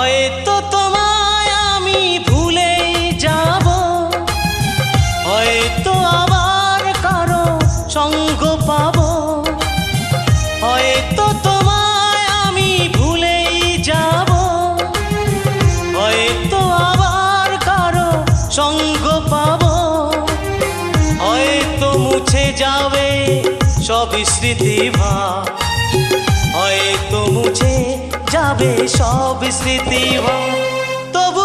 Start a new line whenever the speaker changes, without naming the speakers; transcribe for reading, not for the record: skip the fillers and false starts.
হয়তো তোমায় আমি ভুলেই যাব, হয়তো আবার কারো সঙ্গ পাবো। হয়তো তোমায় আমি ভুলেই যাব, হয়তো আবার কারো সঙ্গ পাবো। হয়তো মুছে যাবে সব স্মৃতিভাব, হয়তো মুছে যাবে সব স্মৃতিভাব, তবু